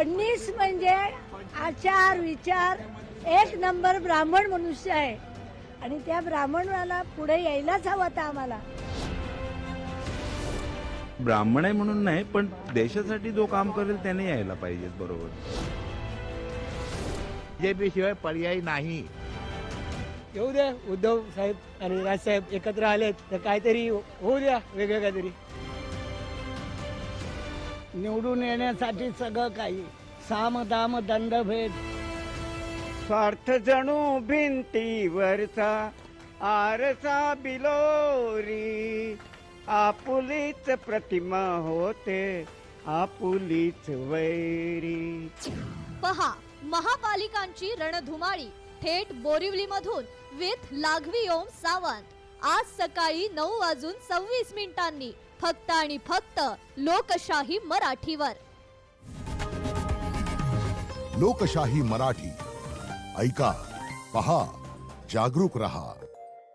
फडणीस म्हणजे आचार विचार एक नंबर ब्राह्मण मनुष्य आहे आणि त्या ब्राह्मणाला पुढे यायलाच हवं होतं आम्हाला. ब्राह्मण आहे म्हणून नाही, पण देशासाठी जो काम करेल त्याने यायला पाहिजे. बरोबर. बीजेपी शिवाय पर्याय नाही. येऊ द्या उद्धव साहेब आणि राजसाहेब एकत्र आलेत तर काहीतरी होऊ द्या, वेगळं काहीतरी. निवडून येण्यासाठी सगळं काही साम दाम दंडभेद. स्वार्थ जणू भिंतीवरचा आरसा बिलोरी, आपुलीच प्रतिमा होते आपुलीच वैरी. पहा महापालिकांची रणधुमाळी थेट बोरिवलीमधून विथ लाघवी ओम सावंत आज सकाळी 9:26 फक्त आणि फक्त लोकशाही मराठीवर. लोकशाही मराठी ऐका, पहा, जागरूक रहा.